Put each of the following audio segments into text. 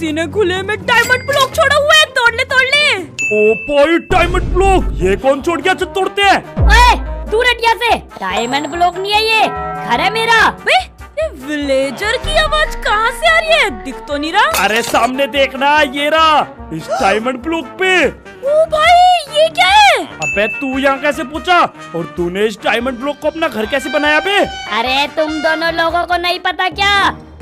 किसी ने खुले में डायमंड ब्लॉक छोड़ा हुआ है, तोड़ ले तोड़ ले। ओ भाई डायमंड ब्लॉक, ये कौन छोड़ गया? चल तोड़ते हैं। ओए दूर हट यहाँ से, डायमंड ब्लॉक नहीं है ये, घर है मेरा। ये विलेजर की आवाज कहाँ से आ रही है? दिख तो नहीं रहा। अरे सामने देखना, ये रहा इस डायमंड ब्लॉक पे। ओ भाई ये क्या है? अबे तू यहाँ कैसे पहुँचा? और तूने इस डायमंड ब्लॉक को अपना घर कैसे बनाया बे? अरे तुम दोनों लोगों को नहीं पता क्या,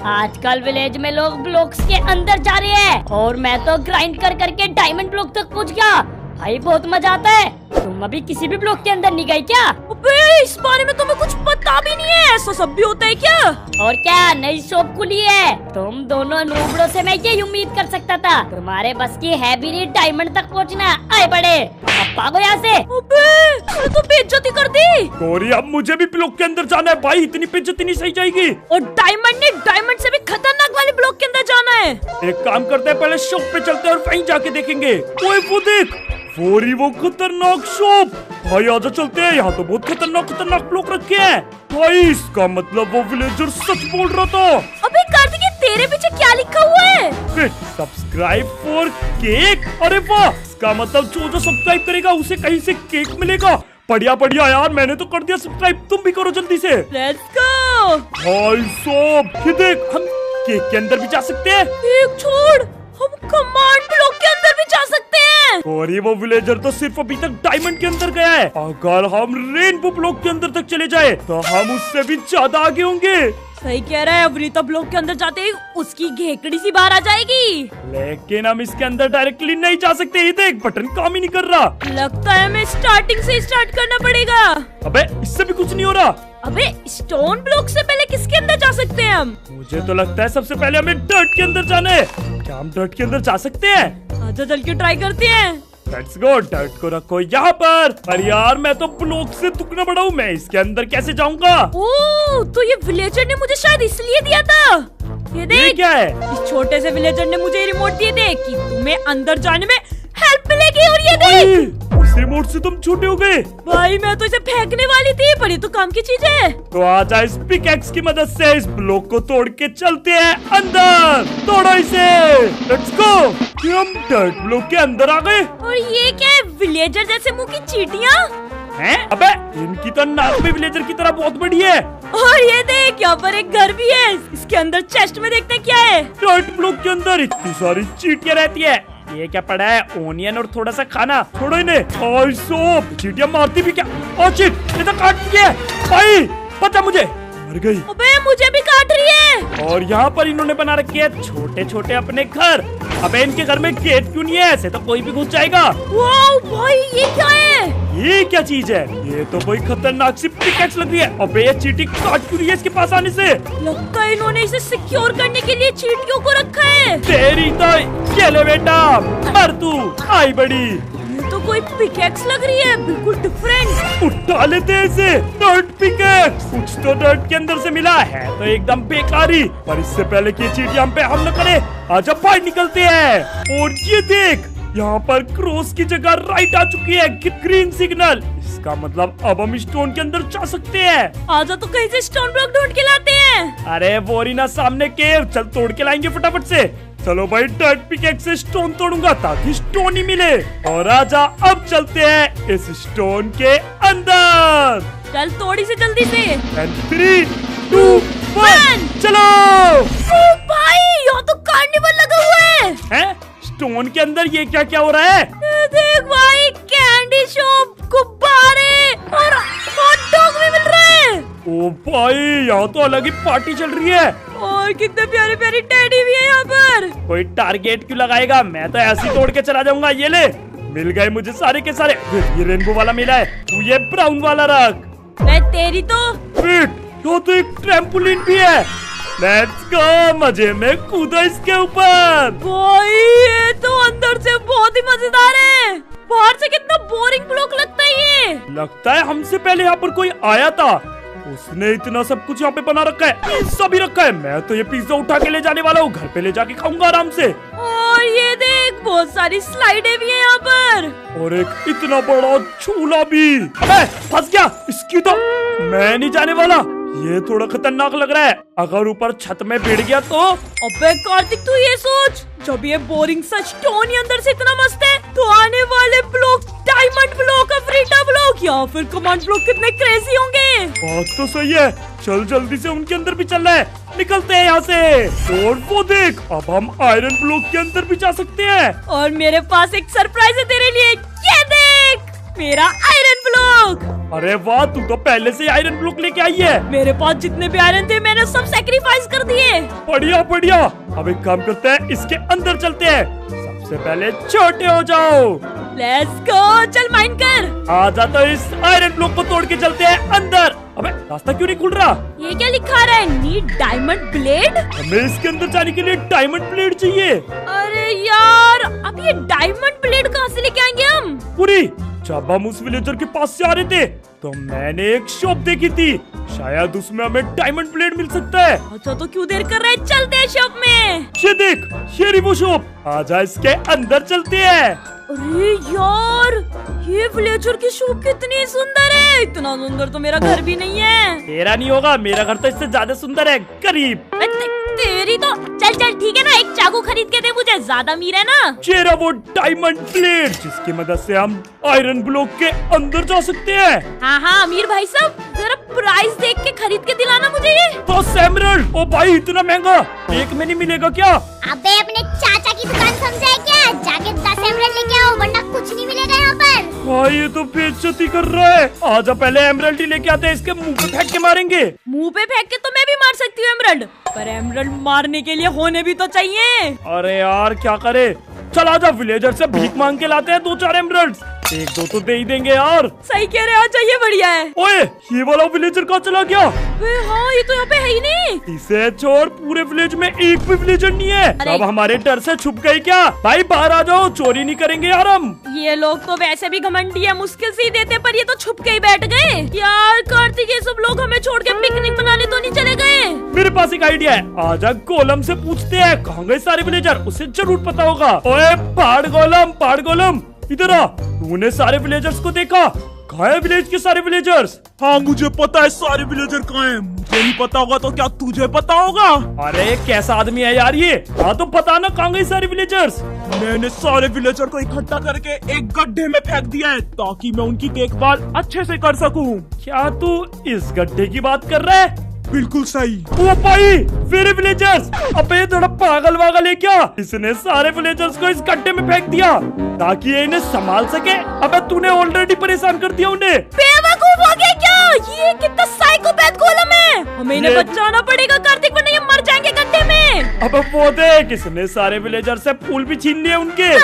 आजकल विलेज में लोग ब्लॉक्स के अंदर जा रहे हैं और मैं तो ग्राइंड कर करके डायमंड ब्लॉक तक पहुँच गया। भाई बहुत मजा आता है। तुम अभी किसी भी ब्लॉक के अंदर नहीं गए क्या? अबे इस बारे में तुम्हें कुछ पता भी नहीं है, ऐसा सब भी होता है क्या? और क्या, नई शॉप खुली है। तुम दोनों नूबड़ों से मैं ये उम्मीद कर सकता था, तुम्हारे बस की है भी नहीं डायमंड तक पहुंचना। आए बड़े, अब भागो यहाँ से। अबे तो बेइज्जती कर दी। गौरी अब मुझे भी ब्लॉक के अंदर जाना है भाई, इतनी बेइज्जती नहीं सही जाएगी। और डायमंड ने डायमंड से भी खतरनाक वाले ब्लॉक के अंदर जाना है। एक काम करते हैं, पहले शॉप पे चलते हैं और वहीं जाके देखेंगे। ओए वो देख, वो खतरनाक शॉप। भाई आजा चलते हैं, यहाँ तो बहुत खतरनाक ब्लॉक रखे हैं। भाई इसका मतलब वो विलेजर सच बोल रहा था। अबे कार्तिक तेरे पीछे क्या लिखा हुआ है? Subscribe for cake. अरे वाह, इसका मतलब जो सब्सक्राइब करेगा उसे कहीं से केक मिलेगा। बढ़िया बढ़िया यार, मैंने तो कर दिया सब्सक्राइब, तुम भी करो जल्दी से। Let's go. भाई साहब ये देख, हम केक के अंदर भी जा सकते हैं। एक छोड़, हम कमांड ब्लॉक के अंदर भी जा सकते हैं। और ये वो विलेजर तो सिर्फ अभी तक डायमंड के अंदर गया है। अगर हम रेनबो ब्लॉक के अंदर तक चले जाए तो हम उससे भी ज्यादा आगे होंगे। सही कह रहा है, अवनीता ब्लॉक के अंदर जाते ही उसकी घेकड़ी सी बाहर आ जाएगी। लेकिन हम इसके अंदर डायरेक्टली नहीं जा सकते। ये देख, बटन काम ही नहीं कर रहा। लगता है हमें स्टार्टिंग से स्टार्ट करना पड़ेगा। अबे इससे भी कुछ नहीं हो रहा। अबे स्टोन ब्लॉक से पहले किसके अंदर जा सकते हैं हम? मुझे तो लगता है सबसे पहले हमें डर्ट के अंदर जाना है। क्या हम डर्ट के अंदर जा सकते हैं? आजा चल के ट्राई करते हैं। Let's go. डर्ट को रखो यहाँ पर। अरे यार मैं तो ब्लॉक से दुगना बड़ा हूँ, मैं इसके अंदर कैसे जाऊँगा? ओह, तो ये विलेजर ने मुझे शायद इसलिए दिया था। ये देख, ये क्या है? इस छोटे से विलेजर ने मुझे रिमोट दिए थे कि तुम्हें अंदर जाने में हेल्प मिलेगी। और ये देख, इस रिमोट से तुम छोटे हो गए। भाई मैं तो इसे फेंकने वाली थी, पर ये तो काम की चीज है। तो आजा इस पिकैक्स की मदद से इस ब्लॉक को तोड़ के चलते हैं अंदर। तोड़ो इसे। Let's go. हम डर्ट ब्लॉक के अंदर आ गए। और ये क्या है? विलेजर जैसे मुंह की चींटियां हैं? अबे इनकी तो नाक भी विलेजर की तरह बहुत बड़ी है। और ये देख, यहाँ पर एक घर भी है। इसके अंदर चेस्ट में देखते हैं क्या है। डर्ट ब्लॉक के अंदर इतनी सारी चींटियां रहती है। ये क्या पड़ा है? ओनियन और थोड़ा सा खाना। छोड़ो इन्हें। भाई साहब चींटियां मारती भी क्या? ओ चिट, ये तो काट दिया है। भाई बचा मुझे, मर गई। अबे मुझे भी काट रही है। और यहाँ पर इन्होंने बना रखे हैं छोटे छोटे अपने घर। अबे इनके घर में गेट क्यों नहीं है? ऐसे तो कोई भी घुस जाएगा। वाओ भाई, ये क्या है? ये क्या चीज है? ये तो कोई खतरनाक सी पिकैक्स लग रही है। अबे ये चींटी काट क्यों रही है इसके पास आने से? लगता है इन्होंने इसे सिक्योर करने के लिए चींटियों को रखा है। तेरी तो ये ले बेटा, मर तू। आई बड़ी, ये तो कोई पिकैक्स लग रही है, बिल्कुल डिफरेंट। उठा लेते हैं इसे। डर्ट पिकैक्स कुछ तो डर्ट के अंदर से मिला है, तो एकदम बेकारी। पर इससे पहले कि चींटी हम पे हमला करे, आजा बाहर निकलते हैं। और ये देख, यहाँ पर क्रॉस की जगह राइट आ चुकी है, ग्रीन सिग्नल। इसका मतलब अब हम स्टोन के अंदर जा सकते हैं। आजा तो कहीं से स्टोन ब्लॉक ढूंढ के लाते हैं। अरे वो रही ना सामने केव, चल तोड़ के लाएंगे फटाफट से। चलो भाई, डर्ट पिकैक्स से स्टोन तोड़ूंगा ताकि स्टोन ही मिले। और आजा अब चलते हैं इस स्टोन के अंदर। चल थोड़ी से जल्दी से। 3, 2, 1 चलो। ओ भाई, यहाँ तो कार्निवल लगा हुआ है। हैं? स्टोन के अंदर ये क्या क्या हो रहा है? ये देख भाई, कैंडी शॉप, गुब्बारे और हॉट डॉग भी मिल रहे हैं। ओ भाई, यहाँ तो अलग ही पार्टी चल रही है। और कितने प्यारे प्यारे टेडी भी है यहाँ पर। कोई टारगेट क्यों लगाएगा? मैं तो ऐसे ही तोड़ के चला जाऊंगा। ये ले, मिल गए मुझे सारे के सारे। ये रेनबो वाला मिला है, तू ये ब्राउन वाला रख। मैं तेरी तो। वेट, यहाँ तो एक ट्रैम्पोलिन भी है। लेट्स गो, मजे में कूदो इसके ऊपर। भाई ये तो अंदर से बहुत ही मजेदार है, बाहर से कितना बोरिंग ब्लॉक लगता है ये। लगता है हमसे पहले यहाँ पर कोई आया था, उसने इतना सब कुछ यहाँ पे बना रखा है। पिज्जा भी रखा है। मैं तो ये पिज्जा उठा के ले जाने वाला हूँ, घर पे ले जाके खाऊंगा आराम से। और ये देख, बहुत सारी स्लाइडें भी है यहाँ पर। और एक इतना बड़ा झूला भी। अबे फंस गया, इसकी तो मैं नहीं जाने वाला। ये थोड़ा खतरनाक लग रहा है। अगर ऊपर छत में भिड़ गया तो? अबे कार्तिक तू ये सोच, जब ये बोरिंग सा स्टोन ही अंदर से इतना मस्त है तो आने वाले ब्लॉक डायमंड ब्लॉक, अफ्रीटा ब्लॉक या फिर कमांड ब्लॉक कितने क्रेजी होंगे। बात तो सही है, चल जल्दी से उनके अंदर भी चलना है, निकलते हैं यहाँ से। और वो देख, अब हम आयरन ब्लॉक के अंदर भी जा सकते हैं। और मेरे पास एक सरप्राइज है तेरे लिए, ये देख मेरा आयरन ब्लॉक। अरे वाह, तू तो पहले से आयरन ब्लॉक लेके आई है। मेरे पास जितने भी आयरन थे मैंने सब सेक्रीफाइस कर दिए। बढ़िया बढ़िया, अब एक काम करते हैं, इसके अंदर चलते हैं। सबसे पहले छोटे हो जाओ। लेट्स गो, चल माइन कर। आ जा तो इस आयरन ब्लॉक को तोड़ के चलते हैं अंदर। अबे रास्ता क्यों नहीं खुल रहा? ये क्या लिखा रहा है, नीड डायमंड ब्लेड? हमें इसके अंदर जाने के लिए डायमंड ब्लेड चाहिए। अरे यार, अब ये डायमंड ब्लेड कहाँ से लेके आएंगे हम? पूरी, जब हम उस विलेजर के पास से आ रहे थे तो मैंने एक शॉप देखी थी, शायद उसमें हमें डायमंड ब्लेड मिल सकता है। अच्छा तो क्यों देर कर रहे हैं, चलते हैं शॉप में। ये देख, ये रही वो शॉप, आजा इसके अंदर चलते हैं। अरे यार, ये विलेजर की शॉप कितनी सुंदर है, इतना सुंदर तो मेरा घर भी नहीं है। तेरा नहीं होगा, मेरा घर तो इससे ज्यादा सुंदर है, करीब। तेरी तो चल चल ठीक है ना, एक चाकू खरीद के दे मुझे, ज्यादा अमीर है ना। चेहरा वो डायमंड ब्लेड जिसकी मदद से हम आयरन ब्लॉक के अंदर जा सकते हैं। हाँ हाँ अमीर भाई साहब, जरा प्राइस देख के खरीद के दिलाना मुझे ये। तो एमराल्ड, ओ भाई इतना महंगा एक में नहीं मिलेगा क्या? अबे अपने चाचा की दुकान समझा है क्या? जाके 10 एमराल्ड लेके आओ वरना कुछ नहीं मिलेगा यहाँ पर। भाई ये तो बेइज्जती कर रहा है। आजा पहले एमराल्ड ही लेके आते हैं, इसके मुंह पे फेंक के मारेंगे। मुंह पे फेंक के तो मैं भी मार सकती हूँ एमराल्ड, पर एमराल्ड मारने के लिए होने भी तो चाहिए। अरे यार क्या करे, चल आजा विलेजर से भीख मांग के लाते हैं 2-4 एमराल्ड, एक दो तो दे ही देंगे यार। सही कह रहे हो, चाहिए बढ़िया है। ओए, ये वाला विलेजर कहाँ चला गया? हाँ ये तो यहाँ पे है ही नहीं। इसे छोड़, पूरे विलेज में एक भी विलेजर नहीं है। अरे। अब हमारे डर से छुप गए क्या? भाई बाहर आ जाओ, चोरी नहीं करेंगे यार हम। ये लोग तो वैसे भी घमंडी है, मुश्किल से ही देते, पर ये तो छुप के ही बैठ गए। यार कार्तिक, ये सब लोग हमें छोड़ के पिकनिक मनाने तो नहीं चले गए? मेरे पास एक आइडिया है, आजा गोलम से पूछते हैं कहाँ गए सारे विलेजर, उसे जरूर पता होगा। ओए पहाड़ गोलम, इधर आ, तूने सारे विलेजर्स को देखा? कहाँ है विलेज के सारे विलेजर्स? हाँ मुझे पता है सारे विलेजर कहाँ हैं। मुझे नहीं पता होगा तो क्या तुझे पता होगा? अरे कैसा आदमी है यार ये, हाँ तो पता ना कहाँ गए सारे विलेजर्स। मैंने सारे विलेजर को इकट्ठा करके एक गड्ढे में फेंक दिया है ताकि मैं उनकी देखभाल अच्छे से कर सकूं। क्या तू इस गड्ढे की बात कर रहा है? बिल्कुल सही। ओ भाई, मेरे विलेजर्स, अबे थोड़ा पागल है क्या? इसने सारे विलेजर्स को इस गड्ढे में फेंक दिया ताकि ये इन्हें संभाल सके। अबे तूने ऑलरेडी परेशान कर दिया उन्हें। बेवकूफ हो गया क्या? ये कितना साइकोपैथ गोलम है, हमें इन्हें बचाना पड़ेगा कार्तिक, वरना ये मर जाएंगे गड्ढे में। अब वो देख, इसने सारे विलेजर से फूल भी छीन लिए उनके।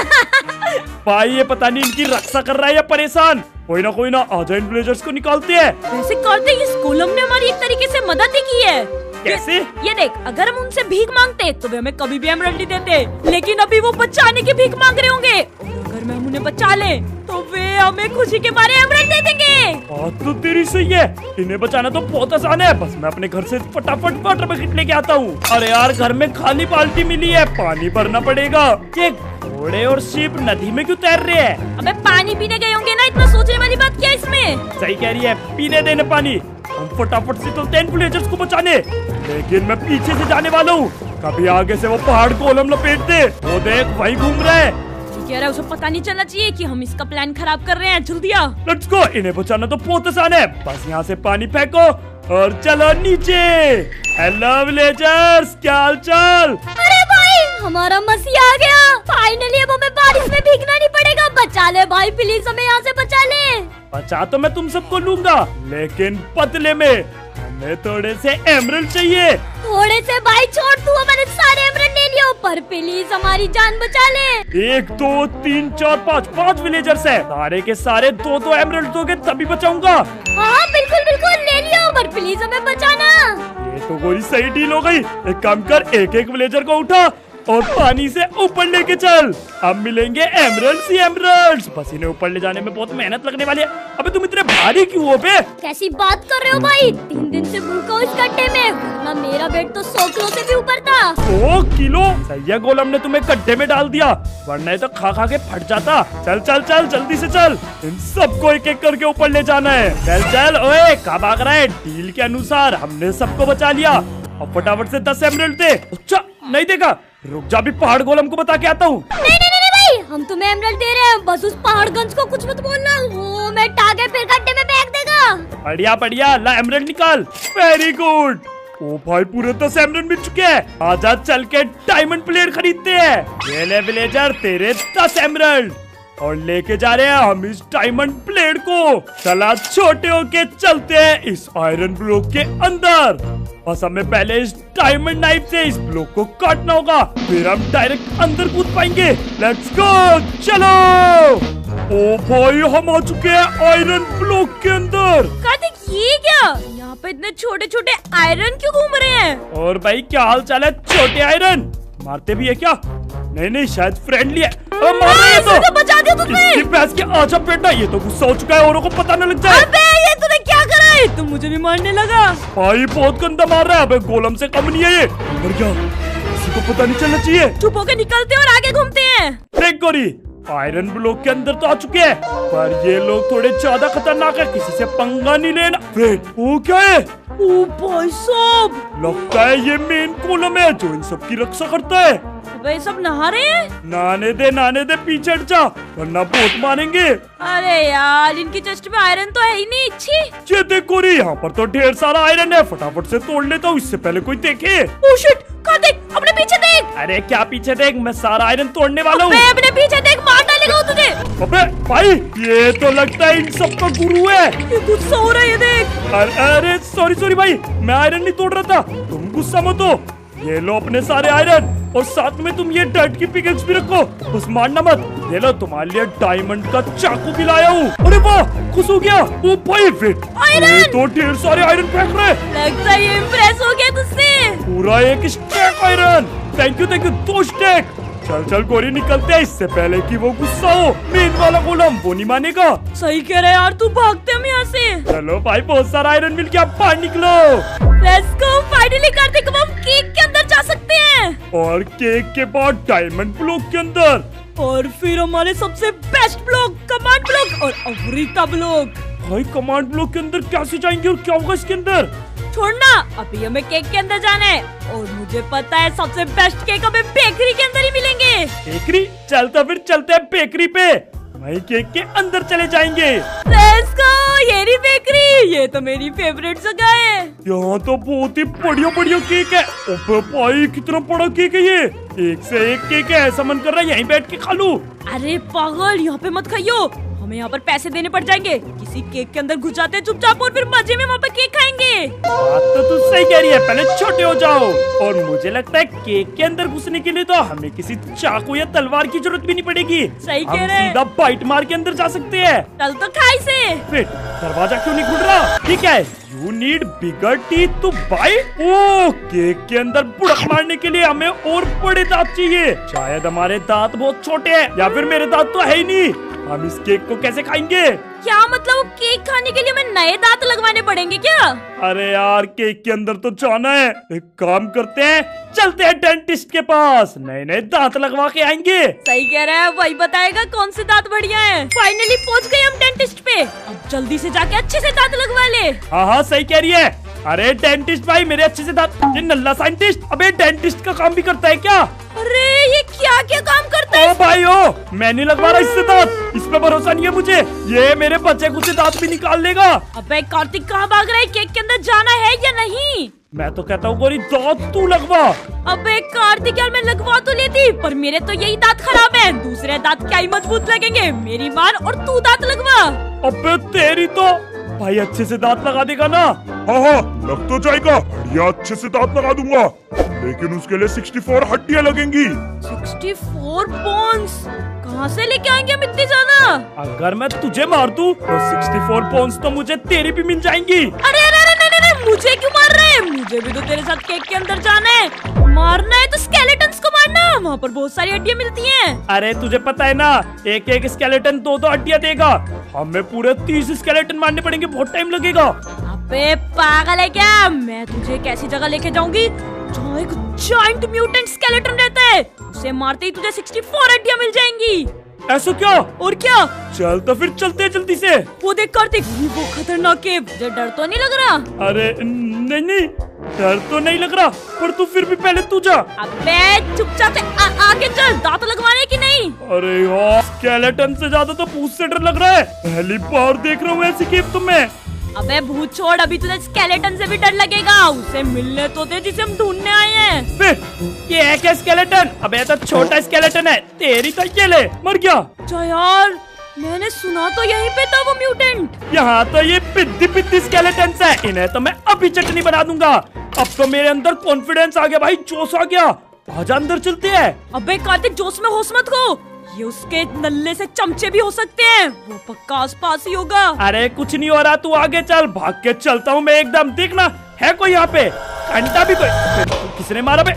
भाई ये पता नहीं इनकी रक्षा कर रहा है या परेशान। कोई ना आजा इन विलेजर्स को निकालते हैं। वैसे कार्तिक, इस गोलम ने हमारी एक तरीके से मदद ही की है। कैसे? ये देख, अगर हम उनसे भीख मांगते तो वे हमें कभी भी एमराल्ड नहीं देते, लेकिन अभी वो बचाने की भीख मांग रहे होंगे, और अगर मैं उन्हें बचा ले तो वे हमें खुशी के मारे एमराल्ड दे देंगे। बात तो तेरी सही है, इन्हें बचाना तो बहुत आसान है, बस मैं अपने घर से फटाफट वाटर बकेट लेके आता हूँ। अरे यार घर में खाली बाल्टी मिली है, पानी भरना पड़ेगा। ये घोड़े और शिप नदी में क्यों तैर रहे हैं? अबे पानी पीने गए होंगे ना, इतना सोचने वाली बात क्या है इसमें? सही कह रही है, पीने देना पानी। हम फटाफट से चलते हैं विलेजर्स को बचाने, लेकिन मैं पीछे से जाने वाला हूँ, कभी आगे से वो पहाड़ गोलम लपेट दे। वो देख वही घूम रहा है। कह रहा है उसे पता नहीं चलना चाहिए कि हम इसका प्लान खराब कर रहे हैं। जल्दी आ। लेट्स गो, इन्हें बचाना तो बहुत आसान है, बस यहाँ से पानी फेंको और चलो नीचे। हेलो विलेजर्स, क्या हाल चाल? अरे भाई, हमारा मसीहा आ गया। फाइनली अब हमें बारिश में भीगना नहीं पड़ेगा। बचा ले भाई, प्लीज हमें यहाँ से बचा ले। बचा तो मैं तुम सबको लूंगा, लेकिन बदले में हमें थोड़े से एमराल्ड चाहिए। थोड़े से भाई छोड़, तू हमारे सारे एमराल्ड ले लियो, पर प्लीज हमारी जान बचा ले। 1 2 3 4 5 विलेजर्स है, सारे के सारे 2 एमराल्ड दोगे तभी बचाऊंगा। हाँ बिल्कुल बिल्कुल ले लियो, पर प्लीज हमें बचाना। ये तो कोई सही डील हो गई। एक काम कर, एक विलेजर को उठा, और पानी से ऊपर लेके चल। अब मिलेंगे एमरल्ड्स ही एमरल्ड्स। बस इन्हें ऊपर ले जाने में बहुत मेहनत लगने वाली है। अबे तुम इतने भारी क्यों हो बे? कैसी बात कर रहे हो भाई? 3 दिन से भूखा हूँ इस गड्ढे में, वरना मेरा वेट तो 100 किलो से भी ऊपर था। 100 किलो? सही है गोलम ने तुम्हें गड्ढे में डाल दिया, वरना ये तो खा खा के फट जाता। चल चल चल जल्दी से चल, इन सबको एक एक करके ऊपर ले जाना है। चल चल। ओए कहाँ भाग रहा है? डील के अनुसार हमने सबको बचा लिया। अब फटाफट से 10 एमरल्ड दे। अच्छा नहीं देगा, रुक जा, भी पहाड़ गोलम को बता के आता हूँ। नहीं नहीं नहीं भाई, हम तुम्हें एमरल्ड दे रहे हैं, बस उस पहाड़गंज को कुछ मत बोलना, वो मैं टागे फिर गड्ढे में फेंक देगा। बढ़िया बढ़िया, ला एमरल्ड निकाल। Very good. ओ भाई पूरे 10 एमरल्ड मिल चुके हैं। आजा चल के डायमंड प्लेट खरीदते हैं। ये ले विलेजर तेरे 10 एमरल्ड, और लेके जा रहे हैं हम इस डायमंड प्लेट को। चला छोटे होके चलते हैं इस आयरन ब्लॉक के अंदर। बस हमें पहले इस डायमंड नाइफ से इस ब्लॉक को काटना होगा, फिर हम डायरेक्ट अंदर कूद पाएंगे। लेट्स गो, चलो। ओ भाई हम आ चुके हैं आयरन ब्लॉक के अंदर। कार्तिक ये क्या? यहाँ पे इतने छोटे छोटे आयरन क्यों घूम रहे हैं? और भाई क्या हाल चाल है छोटे आयरन? मारते भी है क्या? नहीं नहीं शायद फ्रेंडली है। मार रहे हैं इसे तो बचा दिया तुमने। इसकी भैंस के आजा बेटा, ये तो गुस्सा हो चुका है, औरों को पता न लग जाए। अबे ये तूने क्या करा है? तुम मुझे भी मारने लगा। भाई बहुत गंदा मार रहा है। अबे गोलम से कम नहीं है ये। मर गया, किसी को पता नहीं चलना चाहिए। चुप होकर निकलते हैं और आगे घूमते हैं। देख गोरी, आयरन ब्लॉक के अंदर तो आ चुके हैं, पर ये लोग थोड़े ज्यादा खतरनाक है, किसी से पंगा नहीं लेना। वो क्या है? ओ भाई साहब, लगता है ये मेन गोलम है जो इन सब की रक्षा करता है। अबे सब नहा रहे हैं। नहाने दे, पीछे हट जा वरना बहुत मारेंगे। अरे यार इनकी चेस्ट में आयरन तो है ही नहीं। छी। ये देख गोरी, यहाँ पर तो ढेर सारा आयरन है, फटाफट से तोड़ लेता हूँ इससे पहले कोई देखे। ओ शिट, कार्तिक अपने पीछे देख। अरे क्या पीछे देख, मैं सारा आयरन तोड़ने वाला हूँ। अबे अपने पीछे देख, मार डालेगा वो तुझे। अबे भाई ये तो लगता है इन सबका गुरु है। ये गुस्सा हो रहा है, ये देख। अरे सॉरी भाई, मैं आयरन नहीं तोड़ रहा था, तुम गुस्सा मत हो। ये लो अपने सारे आयरन, और साथ में तुम ये डर्ट की पिकेक्स भी रखो, बस मारना मत। ये लो तुम्हारे लिए डायमंड का चाकू भी लाया हूँ। अरे वाह, खुश हो गया। ओ भाई फिट, ये तो ढेर सारे आयरन फेंक रहे। लगता है ये इम्प्रेस हो गया तुझसे। पूरा एक stack iron. Thank you 2 stack. चल चल गोरी निकलते हैं इससे पहले कि वो गुस्सा हो। मेन वाला गोलम वो नहीं मानेगा। सही कह रहे यार, तू भागते हम यहाँ से। चलो भाई बहुत सारा आयरन मिल गया, बाहर निकलो। लेट्स गो, फाइनली कार्तिक हम केक के अंदर जा सकते हैं। और केक के बाद डायमंड ब्लॉक के अंदर, और फिर हमारे सबसे बेस्ट ब्लॉक कमांड ब्लॉक और अमृता ब्लॉक। भाई कमांड ब्लॉक के अंदर कैसे जाएंगे और क्या होगा इसके अंदर? छोड़ना, अभी हमें केक के अंदर जाना है, और मुझे पता है सबसे बेस्ट केक हमें बेकरी के अंदर ही मिलेंगे। बेकरी? चल तो फिर चलते हैं बेकरी पे, वही केक के अंदर चले जाएंगे। लेट्स गो, ये रही बेकरी, ये तो मेरी फेवरेट जगह है। यहाँ तो बहुत ही बढ़िया केक है। ओबे भाई कितना बड़ा केक है ये, एक से एक केक है, ऐसा मन कर रहा है यहीं बैठ के खा लूं। अरे पागल, यहाँ पे मत खाइयो, हमें यहाँ पर पैसे देने पड़ जाएंगे। किसी केक के अंदर घुस जाते हैं चुपचाप, और फिर मजे में वहाँ पर केक खाएंगे। बात तो तू सही कह रही है, पहले छोटे हो जाओ। और मुझे लगता है केक के अंदर घुसने के लिए तो हमें किसी चाकू या तलवार की जरूरत भी नहीं पड़ेगी। सही कह हम रहे हैं। सीधा बाइट मार के अंदर जा सकते हैं। चल तो खाई से। फिर दरवाजा क्यों नहीं खुल रहा? ठीक है, you need bigger teeth to bite. ओ केक के अंदर बुड़क मारने के लिए हमें और बड़े दांत चाहिए। शायद हमारे दांत बहुत छोटे हैं, या फिर मेरे दांत तो है ही नहीं। हम इस केक को कैसे खाएंगे? क्या मतलब, केक खाने के लिए हमें नए दांत लगवाने पड़ेंगे क्या? अरे यार केक के अंदर तो जाना है, एक काम करते हैं, चलते हैं डेंटिस्ट के पास, नए दांत लगवा के आएंगे। सही कह रहा है, वही बताएगा कौन से दांत बढ़िया हैं। फाइनली पहुंच गए हम डेंटिस्ट पे, अब जल्दी से जाके अच्छे से दांत लगवा ले। हाँ सही कह रही है। अरे डेंटिस्ट भाई मेरे अच्छे से दांत। ये नल्ला साइंटिस्ट, अबे डेंटिस्ट का काम भी करता है क्या? अरे ये क्या क्या काम करता है? ओ भाई ओ, मैं नहीं लगवा रहा इससे दांत, इस पे भरोसा नहीं है मुझे, ये मेरे बच्चे कुछ दांत भी निकाल लेगा। अबे कार्तिक कहाँ भाग रहा है, केक के अंदर जाना है या नहीं? मैं तो कहता हूँ गोरी दांत तू लगवा। अबे कार्तिक यार, मैं लगवा तो लेती, पर मेरे तो यही दांत खराब है, दूसरे दांत क्या ही मजबूत लगेंगे। मेरी मान और तू दांत लगवा। अबे तेरी तो, भाई अच्छे से दांत लगा देगा ना? हाँ लग तो जाएगा, बढ़िया अच्छे से दांत लगा दूंगा, लेकिन उसके लिए 64 हड्डियाँ लगेंगी। 64 बोन्स कहाँ से लेके आएंगे हम इतने ज्यादा? अगर मैं तुझे मार दूं तो 64 बोन्स तो मुझे तेरी भी मिल जाएंगी। अरे अरे अरे नहीं, नहीं, नहीं, मुझे क्यों मार रहे हैं? मुझे भी तो तेरे साथ केक के अंदर जाना है। मारना है तो स्केलेटन्स को मारना, वहाँ पर बहुत सारी हड्डियाँ मिलती हैं। अरे तुझे पता है ना, एक एक स्केलेटन दो हड्डियाँ देगा। हमें पूरे 30 स्केलेटन मारने पड़ेंगे, बहुत टाइम लगेगा। अबे पागल है क्या? मैं तुझे एक ऐसी जगह लेके जाऊंगी जहाँ एक जायंट म्यूटेंट स्केलेटन रहता है। उसे मारते ही तुझे 64 हड्डियाँ मिल जाएंगी। ऐसा क्या? और क्या? चल तो फिर चलते हैं जल्दी से। वो देख कार्तिक, वो खतरनाक केव। तुझे डर तो नहीं लग रहा? अरे नहीं, डर तो नहीं लग रहा, पर तू फिर भी पहले तू जा। अबे चुपचाप से आगे चल। दांत लगवाने की नहीं। अरे यार, स्केलेटन से ज्यादा तो भूत से डर लग रहा है। पहली बार देख रहा हूँ ऐसी केव तुम्हें। अबे भूत छोड़, अभी तुझे स्केलेटन से भी डर लगेगा। उसे मिलने तो दे जिसे हम ढूंढने आए हैं। ये है क्या स्केलेटन? अबे तो छोटा स्केलेटन है। तेरी तो ये ले, मर गया। अच्छा यार, मैंने सुना तो यहीं पे था वो म्यूटेंट। यहाँ तो ये पिद्दी स्केलेटन है। इन्हें तो मैं अभी चटनी बना दूंगा। अब तो मेरे अंदर कॉन्फिडेंस आ गया भाई, जोश आ गया। आजा अंदर चलते हैं। अबे कार्तिक, जोश में होश मत खो। ये उसके नल्ले से चमचे भी हो सकते हैं। वो पक्का आसपास ही होगा। अरे कुछ नहीं हो रहा, तू आगे चल। भाग के चलता हूँ मैं एकदम। देखना है कोई यहाँ पे, घंटा भी कोई। किसने मारा बे?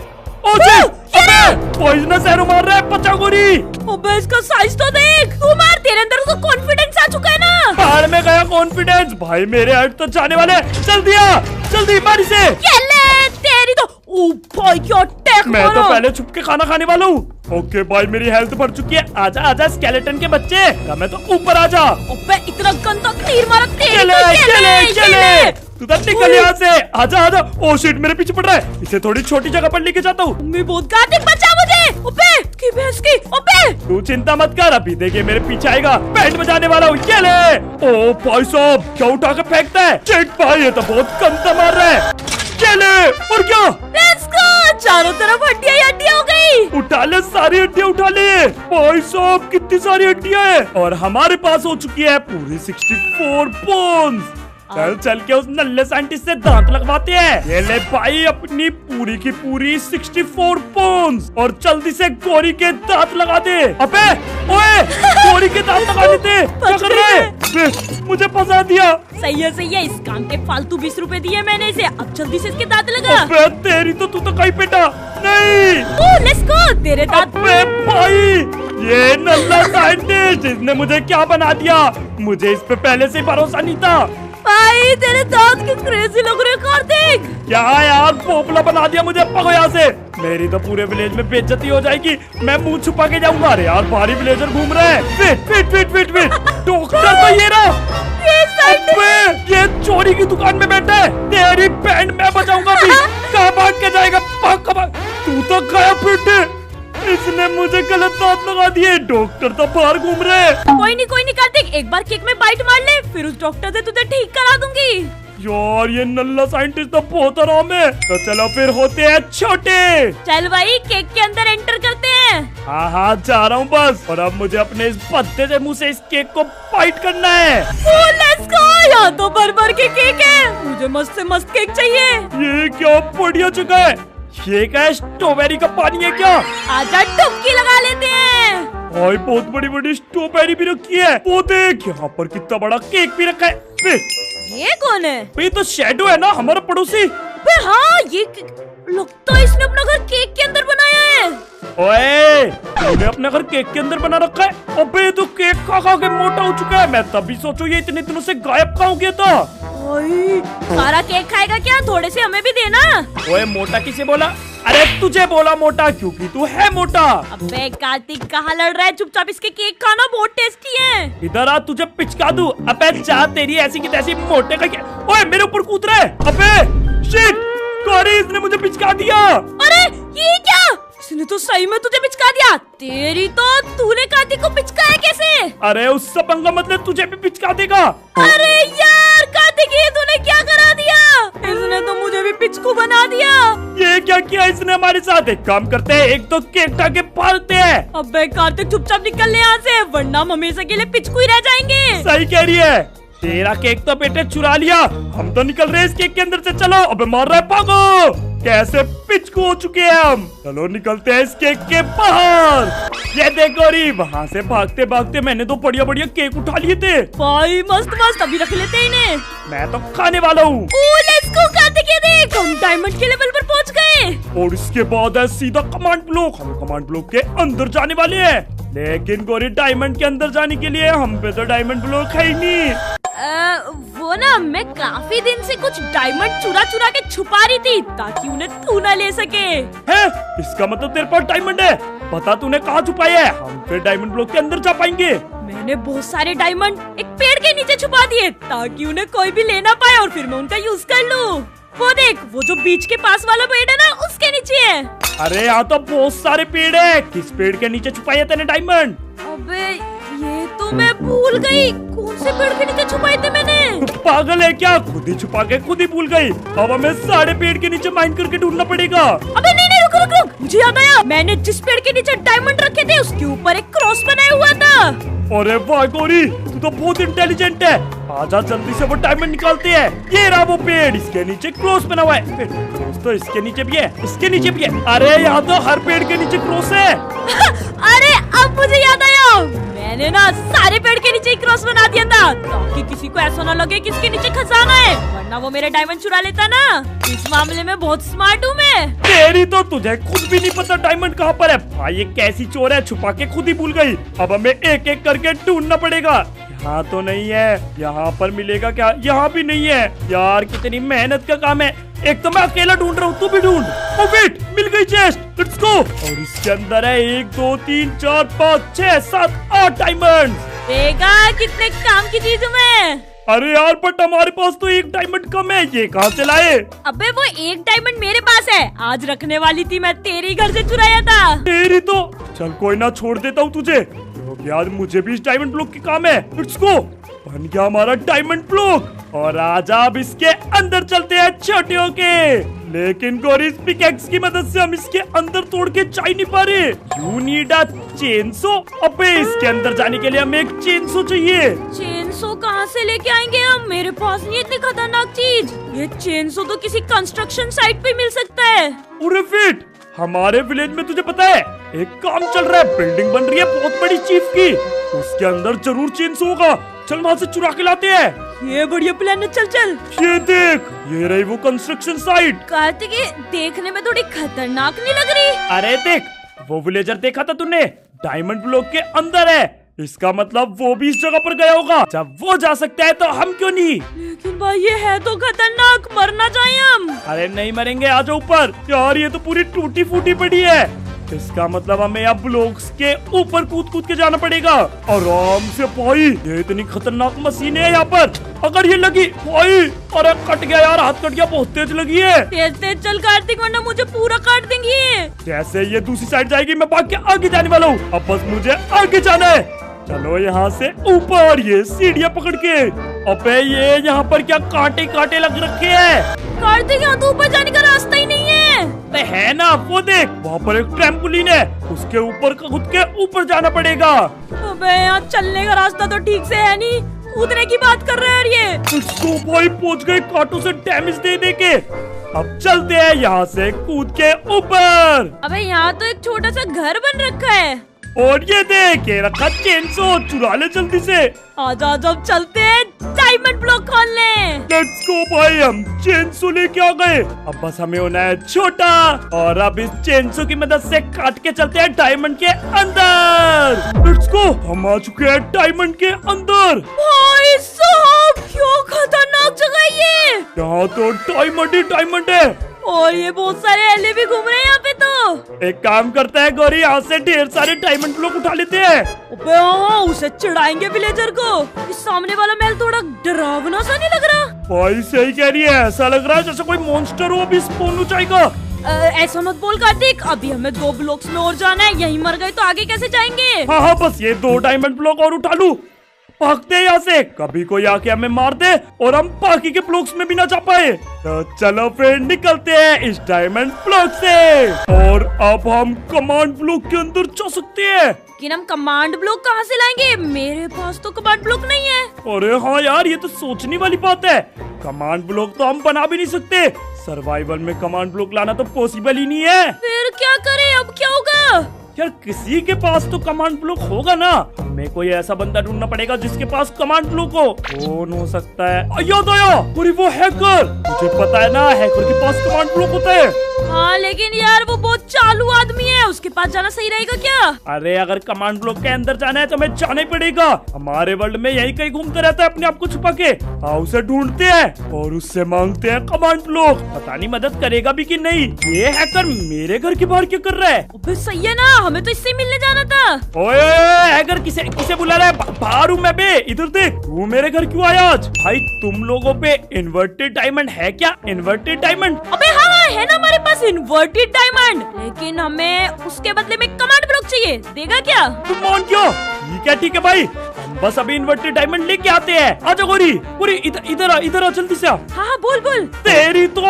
पॉइजनस एरो मार रहा है, बचा गोरी। अबे इसका साइज तो देख। तू मार, तेरे अंदर तो कॉन्फिडेंस आ चुका है ना। बाहर में गया कॉन्फिडेंस भाई, मेरे हट तो जाने वाले। जल्दी मारी से। ये ले, तेरी तो भाई क्या टेक मैं तो मारा। पहले छुप के खाना खाने वाला हूँ। ओके भाई, मेरी हेल्थ बढ़ चुकी है। आजा स्केलेटन के बच्चे, मैं तो ऊपर आजा। अबे इतना गंदा तीर मारा। चले तू तो निकल यहाँ से। आजा। ओ शिट, मेरे पीछे पड़ रहा है। इसे थोड़ी छोटी जगह पर लेके जाता हूँ। मम्मी बहुत कार्तिक, बचा मुझे। अबे की भैंस की। अबे तू चिंता मत कर, अभी देखिए मेरे पीछे आएगा। बैंड बजाने वाला हूँ, ये ले। ओ भाई साहब, क्या उठा के फेंकता है। चिट भाई, ये तो बहुत गंदा मार रहा है। चले, और क्या? Let's go. चारों तरफ हड्डियां हो गई। उठा ले, सारी हड्डियां उठा ले। भाई साहब, कितनी सारी हड्डियां हैं। और हमारे पास हो चुकी है पूरी 64 बोन्स। चल के उस नल्ले साइंटिस्ट से दांत लगवाते हैं। ये ले भाई, अपनी पूरी की पूरी 64 बोन्स। और जल्दी से गोरी के दांत लगा दे। अबे ओए, गोरी के दांत लगा देते। क्या कर रहे हैं? मुझे फंसा दिया। सही है। इस काम के फालतू 20 रुपए दिए मैंने इसे। अब जल्दी से इसके दांत लगा। अबे तेरी तो, तू तो कहीं पेटा नहीं। लेट्स गो, तेरे दांत। अबे भाई, ये नल्ला साइंटिस्ट, इसने मुझे क्या बना दिया। मुझे इस पे पहले से भरोसा नहीं था। भाई तेरे दांत कितने क्रेजी लग रहे हैं कार्तिक। क्या यार, पोपला बना दिया मुझे। पगो यहाँ से, मेरी तो पूरे विलेज में बेइज्जती हो जाएगी। मैं मुंह छुपा के जाऊंगा। अरे यार, भारी विलेजर घूम रहे हैं। वेट डॉक्टर तो ये रहा। ये चोरी की दुकान में बैठा है। तेरी बैंड मैं बजाऊंगा भी। कहाँ भाग के जाएगा? तू तो गया फिट। इसने मुझे गलत दांत लगा दिए। डॉक्टर तो बाहर घूम रहे हैं। कोई नहीं कार्तिक, एक बार केक में बाइट मार ले, फिर उस डॉक्टर से तुझे ठीक करा दूंगी। यार, ये नल्ला साइंटिस्ट तो बहुत आराम है। तो चलो फिर होते हैं छोटे। चल भाई, केक के अंदर एंटर करते हैं। हाँ, जा रहा हूँ बस। और अब मुझे अपने इस पत्ते से मुंह से इस केक को बाइट करना है। Let's go. यहाँ तो भर के केक है। मुझे मस्त से मस्त केक चाहिए। ये क्या बढ़िया जगह है। ये क्या है, स्ट्रॉबेरी का पानी है क्या? आजा डुबकी लगा लेते हैं। भाई बहुत बड़ी स्ट्रॉबेरी भी रखी है। वो देख, यहाँ पर कितना बड़ा केक भी रखा है। ये कौन है? ये तो शैडो है ना, हमारा पड़ोसी। हाँ, ये लगता है इसने अपना घर केक के अंदर बनाया है। ओए, तूने अपना घर केक के अंदर बना रखा है? अबे ये तो केक खा के मोटा हो चुका है। मैं तभी सोचू ये इतने दिनों से गायब कहाँ हो गया था। सारा केक खाएगा क्या? थोड़े से हमें भी देना। ओए, मोटा किसे बोला? अरे तुझे बोला मोटा, क्योंकि तू है मोटा। अबे कार्तिक, कहाँ लड़ रहा है? चुपचाप इसके केक खाना, बहुत टेस्टी है। इधर आ, तुझे पिचका दूं। अबे चाह तेरी ऐसी की तैसी मोटे का क्या। ओए, मेरे ऊपर कूद रहा है। अबे शिट, गौरी, इसने मुझे पिचका दिया। अरे ये क्या? इसने तो सही में तुझे पिचका दिया। तेरी तो, तूने कार्तिक को पिचकाया कैसे? अरे उससे पंगा मतलब, तुझे भी पिचका देगा। अरे यार कार्तिक, ये तूने क्या करा दिया? इसने तो मुझे भी पिचकू बना दिया। ये क्या किया इसने हमारे साथ? एक काम करते हैं, एक तो केक उठा के पालते हैं। अबे कार्तिक, चुपचाप निकल यहाँ से, वरना हम हमेशा के लिए पिचकू ही रह जाएंगे। सही कह रही है। तेरा केक तो बेटे चुरा लिया। हम तो निकल रहे हैं इस केक के अंदर से। चलो, अबे मार रहा है, भागो। कैसे पिचकू हो चुके हैं हम। चलो निकलते हैं इस केक के बाहर। ये देख गौरी, वहाँ से भागते भागते मैंने तो बढ़िया बढ़िया केक उठा लिए थे। भाई मस्त मस्त, अभी रख लेते हैं इन्हें। मैं तो खाने वाला हूँ। लेट्स गो कार्तिक, ये देख हम डायमंड के लेवल पर पहुँच गए। और इसके बाद है सीधा कमांड ब्लॉक। हम कमांड ब्लॉक के अंदर जाने वाले हैं। लेकिन गौरी, डायमंड के अंदर जाने के लिए हम पे तो डायमंड ब्लॉक है ही नहीं। वो ना, मैं काफी दिन से कुछ डायमंड चुरा चुरा के छुपा रही थी ताकि उन्हें तू न ले सके। है? इसका मतलब तेरे पास डायमंड है। बता तूने कहाँ छुपाया है, हम फिर डायमंड ब्लॉक के अंदर जा पाएंगे। मैंने बहुत सारे डायमंड एक पेड़ के नीचे छुपा दिए ताकि उन्हें कोई भी ले ना पाए और फिर मैं उनका यूज कर लूं। वो देख, वो जो बीच के पास वाला पेड़ है ना, उसके नीचे है। अरे यहाँ तो बहुत सारे पेड़ है। किस पेड़ के नीचे छुपाया तेने डायमंड? अबे ये तो मैं भूल गई, कौन से पेड़ के नीचे छुपाए थे मैंने। तू पागल है क्या? खुद ही छुपा के खुद ही भूल गई। अब हमें सारे पेड़ के नीचे माइन करके ढूंढना पड़ेगा। अबे नहीं नहीं, रुक रुक रुक, मुझे याद आया। मैंने जिस पेड़ के नीचे डायमंड रखे थे उसके ऊपर एक क्रॉस बनाया हुआ था। अरे वाह गौरी, तू तो बहुत इंटेलिजेंट है। आजा जल्दी से वो डायमंड निकालते हैं। ये रहा वो पेड़, इसके नीचे क्रॉस बना हुआ है। क्रॉस तो इसके नीचे भी है, इसके नीचे भी है। अरे यहाँ तो हर पेड़ के नीचे क्रॉस है। अरे अब मुझे याद आया, मैंने ना सारे पेड़ के नीचे क्रॉस बना दिया था ताकि किसी को ऐसा ना लगे कि इसके नीचे खजाना है, वरना वो मेरे डायमंड चुरा लेता ना। इस मामले में बहुत स्मार्ट हूँ मैं। तेरी तो तुझे खुद भी नहीं पता डायमंड कहाँ पर है। भाई ये कैसी चोर है, छुपा के खुद ही भूल गई। अब हमें एक एक करके ढूंढना पड़ेगा। यहाँ तो नहीं है, यहाँ पर मिलेगा क्या? यहाँ भी नहीं है। यार कितनी मेहनत का काम है। एक तो मैं अकेला ढूंढ रहा हूँ, तू भी ढूंढ। ओ वेट, मिल गई चेस्ट, लेट्स गो। और इसके अंदर है 1 2 3 4 5 6 7 8 डायमंड। देखा कितने काम की चीज हूँ मैं। अरे यार बट हमारे पास तो 1 डायमंड कम है, ये कहाँ से लाए? अबे वो 1 डायमंड मेरे पास है, आज रखने वाली थी, मैं तेरे घर से चुराया था। तेरी तो चल कोई ना, छोड़ देता हूँ तुझे, क्योंकि आज मुझे भी इस डायमंड ब्लॉक की काम है। Let's go. बन गया हमारा डायमंड ब्लॉक। और आज अब इसके अंदर चलते हैं छोटे होके। लेकिन गौरी, इस पिकैक्स की मदद से हम इसके अंदर तोड़ के जा ही नहीं पा रहे। You need a chainsaw. अबे इसके अंदर जाने के लिए हमें एक चेनसो चाहिए। चेनसो कहाँ से लेके आएंगे हम? मेरे पास नहीं इतनी खतरनाक चीज। ये चेनसो तो किसी कंस्ट्रक्शन साइट पे मिल सकता है। अरे फिट, हमारे विलेज में तुझे पता है एक काम चल रहा है, बिल्डिंग बन रही है बहुत बड़ी चीफ की, उसके अंदर जरूर चेनसो होगा। चल वहाँ से चुरा के लाते हैं। ये बढ़िया प्लान है, चल चल। ये देख, ये रही वो कंस्ट्रक्शन साइट। कार्तिक, ये देखने में थोड़ी खतरनाक नहीं लग रही? अरे देख, वो विलेजर देखा था तूने, डायमंड ब्लॉक के अंदर है। इसका मतलब वो भी इस जगह पर गया होगा। जब वो जा सकता है तो हम क्यों नहीं? लेकिन भाई ये है तो खतरनाक, मरना चाहिए हम। अरे नहीं मरेंगे, आ जाओ ऊपर। यार ये तो पूरी टूटी फूटी पड़ी है। इसका मतलब हमें अब ब्लॉक्स के ऊपर कूद कूद के जाना पड़ेगा आराम से। भाई ये इतनी खतरनाक मशीन है यहाँ पर, अगर ये लगी भाई, अरे कट गया यार, हाथ कट गया, बहुत तेज लगी है। तेज तेज चल कार्तिक, वरना मुझे पूरा काट देंगी। जैसे ये दूसरी साइड जाएगी मैं भाग के आगे जाने वाला हूँ। अब बस मुझे आगे जाना है। चलो यहाँ से ऊपर, ये सीढ़ियाँ पकड़ के। अबे ये यहाँ पर क्या कांटे कांटे लग रखे हैं। कार्तिक, यहाँ तो ऊपर जाने का रास्ता ही नहीं है। है ना, वो देख वहाँ पर एक ट्रैम्पोलिन है, उसके ऊपर खुद के ऊपर जाना पड़ेगा। अबे यहाँ चलने का रास्ता तो ठीक से है नहीं, कूदने की बात कर रहे हैं ये। इसको भाई पहुँच गए कांटों से डैमेज दे दे के। अब चलते हैं यहाँ से कूद के ऊपर। अबे यहाँ तो एक छोटा सा घर बन रखा है। और ये देख, ये रखा चेनसो, चुरा ले जल्दी से। आजा, जब चलते हैं डायमंड ब्लॉक खोलने। लेट्स गो भाई, हम चेनसो लेके आ गए। अब बस हमें होना है छोटा, और अब इस चेनसो की मदद से काट के चलते हैं डायमंड के अंदर। लेट्स गो, हम आ चुके हैं डायमंड के अंदर। भाई साहब, क्यों खतरनाक जगह है ये। यहाँ तो डायमंड ही डायमंड है, और ये बहुत सारे एले भी घूम रहे हैं यहाँ पे। तो एक काम करता है गौरी, यहाँ से ढेर सारे डायमंड ब्लॉक उठा लेते हैं। अबे हाँ, उसे चिढ़ाएंगे विलेजर को। इस सामने वाला महल थोड़ा डरावना सा नहीं लग रहा? भाई सही कह रही है, ऐसा लग रहा है जैसे कोई मॉन्स्टर हो अभी स्पॉन हो जाएगा। ऐसा मत बोल कार्तिक, अभी हमें 2 ब्लॉक्स में और जाना है, यहीं मर गए तो आगे कैसे जाएंगे? हाँ हाँ, बस ये 2 डायमंड ब्लॉक और उठा लूं, भागते हैं यहाँ से। कभी कोई आके हमें मार दे और हम बाकी के ब्लॉक्स में भी ना जा पाए। तो चलो फिर निकलते हैं इस डायमंड ब्लॉक से, और अब हम कमांड ब्लॉक के अंदर जा सकते हैं। लेकिन हम कमांड ब्लॉक कहाँ से लाएंगे? मेरे पास तो कमांड ब्लॉक नहीं है। अरे हाँ यार, ये तो सोचने वाली बात है। कमांड ब्लॉक तो हम बना भी नहीं सकते, सर्वाइवल में कमांड ब्लॉक लाना तो पॉसिबल ही नहीं है। फिर क्या करें? अब क्या होगा? यार किसी के पास तो कमांड ब्लॉक होगा ना। हमें कोई ऐसा बंदा ढूंढना पड़ेगा जिसके पास कमांड ब्लॉक हो। कौन हो सकता है? याद आया, अरे वो हैकर। मुझे पता है ना हैकर के पास कमांड ब्लॉक होता है। हाँ लेकिन यार वो बहुत चालू आदमी है, उसके पास जाना सही रहेगा क्या? अरे अगर कमांड ब्लॉक के अंदर जाना है तो हमें जाना ही पड़ेगा। हमारे वर्ल्ड में यही कहीं घूमता रहता है अपने आप को छुपा के। आओ उसे ढूंढते हैं और उससे मांगते हैं कमांड ब्लॉक। पता नहीं मदद करेगा भी कि नहीं। ये हैकर मेरे घर के बाहर क्या कर रहा है? अबे सही है ना, हमें तो इससे मिलने जाना था। ओए हैकर किसे बुला रहा है? बाहर हूँ मैं बे, इधर देख। तू मेरे घर क्यों आया आज? भाई तुम लोगों पे इन्वर्टेड डायमंड है क्या? Inverted diamond? अबे हाँ है ना हमारे पास इन्वर्टेड डायमंड, लेकिन हमें उसके बदले में कमांड ब्लॉक चाहिए। देगा क्या? तुम मान क्यों? ठीक है भाई, हम बस अभी इन्वर्टेड डायमंड लेके आते हैं। आजा गोरी गोरी, इधर आ जल्दी से आ। हाँ बोल बोल। तेरी तो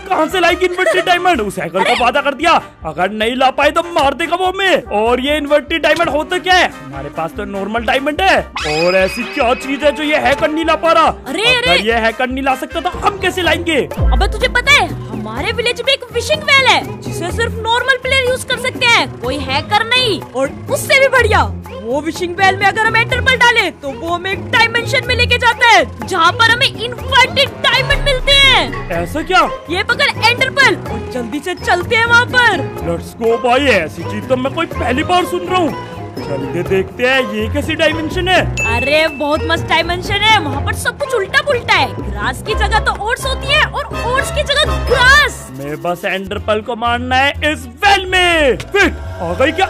कहाँ से लाएगी इन्वर्टेड डायमंड? उस हैकर को वादा कर दिया अगर नहीं ला पाए तो मार देगा वो हमें। और ये इन्वर्टेड डायमंड होता क्या है? हमारे पास तो नॉर्मल डायमंड है। और ऐसी क्या चीज है जो ये हैकर नहीं ला पा रहा? अगर ये हैकर नहीं ला सकता तो हम कैसे लाएंगे? अबे तुझे पता है हमारे विलेज में एक फिशिंग वेल है जिसे सिर्फ नॉर्मल प्लेयर यूज कर सकते हैं, कोई हैकर नहीं। और उससे भी बढ़िया, वो फिशिंग वेल में अगर हम एंटरपल डाले तो वो हमें एक डायमेंशन में लेके जाता है जहाँ पर हमें इन्वर्टेड डायमंड मिलते हैं। ऐसा क्या? ये पकड़ एंटरपल और जल्दी से चलते हैं वहाँ पर। लेट्स गो भाई, ऐसी चीज तो मैं कोई पहली बार सुन रहा हूँ। चलिए देखते हैं ये कैसी डायमेंशन है। अरे बहुत मस्त डायमेंशन है, वहाँ पर सब कुछ उल्टा पुल्टा है। ग्रास की जगह तो ओट्स होती है और ओट्स की जगह ग्रास। मैं बस एंडरपल को मारना है इस वेल में। फिट आ गई क्या?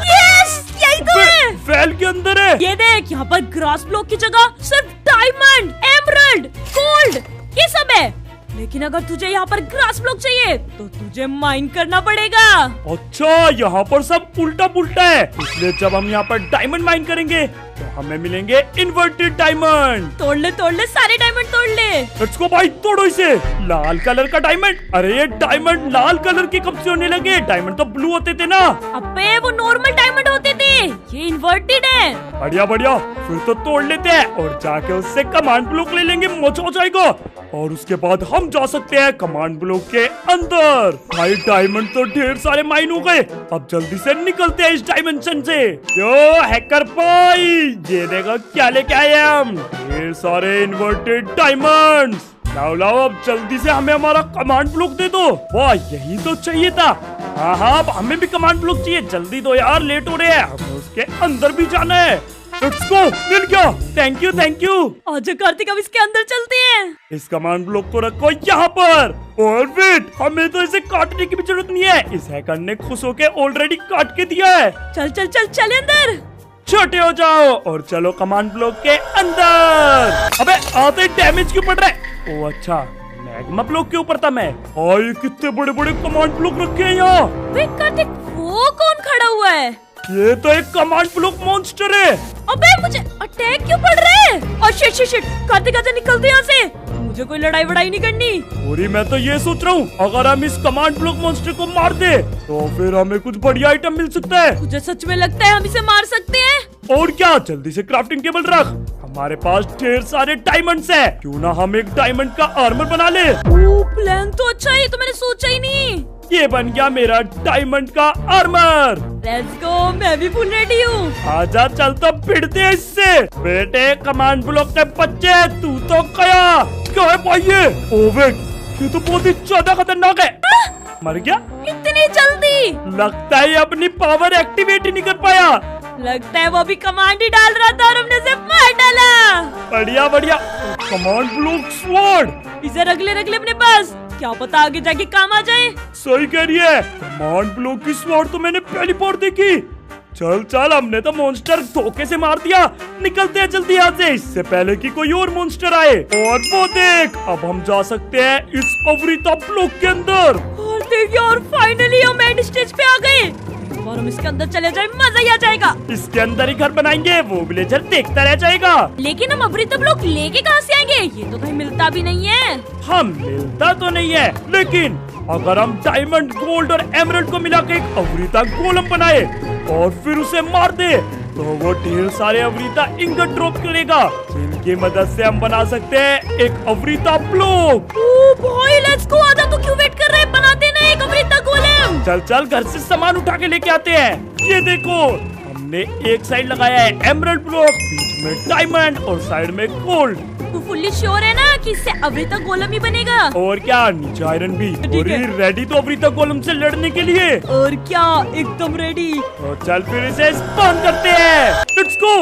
यस यही तो है। वेल के अंदर है। ये देख, यहाँ पर ग्रास ब्लॉक की जगह सिर्फ डायमंड, एमरल्ड, गोल्ड ये सब है। लेकिन अगर तुझे यहाँ पर ग्रास ब्लॉक चाहिए तो तुझे माइन करना पड़ेगा। अच्छा यहाँ पर सब उल्टा पुल्टा है, इसलिए जब हम यहाँ पर डायमंड माइन करेंगे तो हमें मिलेंगे इन्वर्टेड डायमंड। तोड़ ले सारे डायमंड तोड़ ले। लेट्स गो भाई, तोड़ो इसे। लाल कलर का डायमंड? अरे ये डायमंड लाल कलर के कब से होने लगे? डायमंड तो ब्लू होते थे ना। अबे वो नॉर्मल डायमंड होते थे, ये इन्वर्टेड है। बढ़िया बढ़िया, फिर तो तोड़ लेते हैं और जाके उससे कमांड ब्लॉक ले लेंगे। मजा हो जाएगा। और उसके बाद हम जा सकते हैं कमांड ब्लॉक के अंदर। भाई डायमंड तो ढेर सारे माइन हो गए, अब जल्दी से निकलते हैं इस डायमेंशन से। यो हैकर भाई, ये देखो क्या लेके आए हम, ढेर सारे इन्वर्टेड डायमंड्स। लाओ अब जल्दी से हमें हमारा कमांड ब्लॉक दे दो। वाह यही तो चाहिए था। हाँ अब हमें भी कमांड ब्लॉक चाहिए, जल्दी दो यार, लेट हो रहे हैं, हमें उसके अंदर भी जाना है। लेट्स गो, मिल गया। Thank you. आजा कार्तिक, अब इसके अंदर चलते हैं। इस कमांड ब्लॉक को रखो यहाँ पर। और वेट, हमें तो इसे काटने की भी जरूरत नहीं है, इस हैकर ने खुश होके ऑलरेडी काट के दिया है। चल अंदर। छोटे हो जाओ और चलो कमांड ब्लॉक के अंदर। अबे आते डैमेज क्यों पड़ रहा है? ओ अच्छा, मैग्मा ब्लॉक के ऊपर था मैं। और ये कितने बड़े बड़े कमांड ब्लॉक रखे हैं यहाँ। वे कार्तिक, वो कौन खड़ा हुआ है? ये तो एक कमांड ब्लॉक मॉन्स्टर है। अबे मुझे अटैक क्यों पड़ रहा है? और शिट कार्तिक आजा, निकलते यहाँ से, मुझे कोई लड़ाई वड़ाई नहीं करनी। और मैं तो ये सोच रहा हूँ अगर हम इस कमांड ब्लॉक मॉन्स्टर को मार दे तो फिर हमें कुछ बढ़िया आइटम मिल सकता है। मुझे सच में लगता है हम इसे मार सकते हैं। और क्या, जल्दी से क्राफ्टिंग टेबल रख, हमारे पास ढेर सारे डायमंड्स है, क्यों ना हम एक डायमंड का आर्मर बना ले। प्लान तो अच्छा है, तो मैंने सोचा ही नहीं। ये बन गया मेरा डायमंड का आर्मर। लेट्स गो, मैं भी फुल रेडी हूँ। आजा चल तो भिड़ते हैं इससे। बेटे कमांड ब्लॉक के बच्चे, तू तो गया। क्या है भाई ये तो बहुत ही ज्यादा खतरनाक है। मर गया इतनी जल्दी? लगता है अपनी पावर एक्टिवेट ही नहीं कर पाया। लगता है वो भी कमांड ही डाल रहा था और हमने उसे मार डाला। बढ़िया। कमांड ब्लॉक स्वॉर्ड, इसे रख ले अपने पास, क्या पता आगे जाके काम आ जाए। सही कह रही है, कमांड ब्लॉक की स्वॉर्ड तो मैंने पहली बार देखी। चल हमने तो मॉन्स्टर धोखे से मार दिया, निकलते हैं जल्दी यहाँ से, इससे पहले कि कोई और मॉन्स्टर आए। और वो देख, अब हम जा सकते हैं इस अवृता ब्लॉक के अंदर। और देख यार, फाइनली हम एंड स्टेज पे आ गए। और हम इसके अंदर चले जाए, मजा ही आ जाएगा। इसके अंदर ही घर बनाएंगे, वो विलेजर देखता रह जाएगा। लेकिन हम अवृता ब्लॉक लेके कहाँ से आएंगे? ये तो कहीं मिलता भी नहीं है। हम मिलता तो नहीं है, लेकिन अगर हम डायमंड, गोल्ड और एमरल्ड को मिला के एक अवृता गोलम बनाए और फिर उसे मार दे तो वो ढेर सारे अवृता इंगट ड्रॉप करेगा, जिनकी मदद से हम बना सकते हैं एक अवृता ब्लॉक। भाई लेट्स गो, आजा, तू क्यों वेट कर रहे हैं? बनाते ना एक अवृता गोलम। गोलम। चल चल घर से सामान उठा के लेके आते हैं। ये देखो हमने एक साइड लगाया है एमरल्ड ब्लॉक, बीच में डायमंड और साइड में गोल्ड। तू फुल्ली श्योर है ना कि इससे अवृता गोलम ही बनेगा? और क्या, नीचे आयरन भी। ठीक और है। ये रेडी तो अवृता गोलम से लड़ने के लिए। और क्या, एकदम रेडी। तो चल फिर इसे स्पॉन करते हैं। Let's go.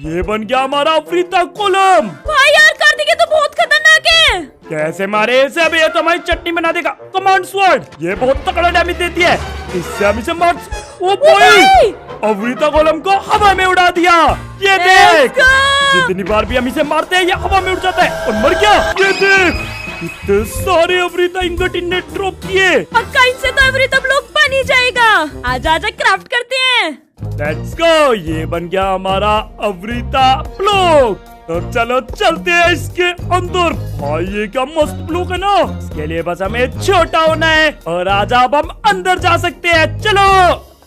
ये बन गया हमारा अवृता गोलम। भाई यार कार्तिक ये तो बहुत खतरनाक है। कैसे मारे इसे? अब ये तो हमारी चटनी बना देगा। कमांड स्वॉर्ड, ये बहुत तगड़ा डैमेज देती है। इससे हम इसे मार। ओ भाई! अवृता गोलम को हवा में उड़ा दिया। ये देख, Let's go! जितनी बार भी हम इसे मारते हैं ये हवा में उड़ जाता है और मर गया। ये देख, इतने सारे अवृता इंगट इनने ड्रॉप किए। पक्का इनसे तो अवृता ब्लॉक बन ही जाएगा। आजा आजा क्राफ्ट करते हैं। Let's go. ये बन गया हमारा अवृता ब्लॉक। तो चलो चलते हैं इसके अंदर। भाई ये क्या मस्त ब्लॉक है ना। इसके लिए बस हमें छोटा होना है और आज अब हम अंदर जा सकते हैं। चलो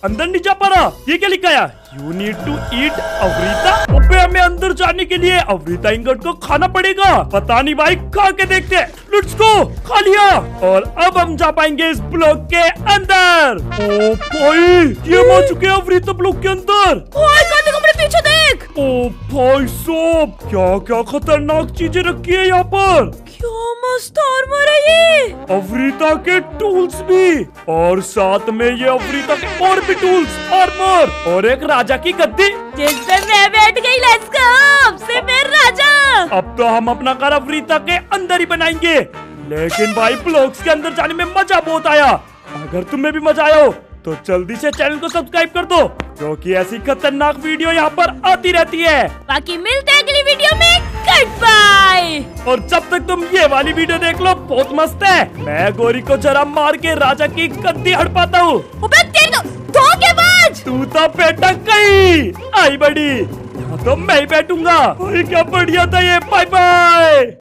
अंदर नहीं जा पा रहा। ये क्या लिखा है? यू नीड टू ईट अवृता। अबे हमें अंदर जाने के लिए अवृता इंगट को खाना पड़ेगा। पता नहीं भाई, खा के देखते हैं। Let's go. खा लिया और अब हम जा पाएंगे इस ब्लॉक के अंदर। ओ भाई, ये हम आ चुके हैं अवृता ब्लॉक के अंदर। ओए कार्तिक हमारे पीछे देख। ओ भाई साहब, क्या क्या खतरनाक चीजें रखी है यहाँ पर। क्या मस्त आर्मर है ये। अवृता के टूल्स भी और साथ में ये अवृता के और भी टूल्स, आर्मर और एक राजा की गद्दी जिस पे मैं बैठ गई। Let's go. अब से मैं राजा। अब तो हम अपना घर अवृता के अंदर ही बनाएंगे। लेकिन भाई ब्लॉक्स के अंदर जाने में मजा बहुत आया। अगर तुम्हें भी मजा आया हो तो जल्दी से चैनल को सब्सक्राइब कर दो, क्योंकि ऐसी खतरनाक वीडियो यहाँ पर आती रहती है। बाकी मिलते हैं अगली वीडियो में। Goodbye. और जब तक तुम ये वाली वीडियो देख लो, बहुत मस्त है। मैं गोरी को जरा मार के राजा की गद्दी हड़पाता हूँ। अबे तेरे धोखेबाज। तू तो बेटा गई आई बड़ी, यहाँ तो मैं ही बैठूंगा। क्या बढ़िया था ये। Bye bye.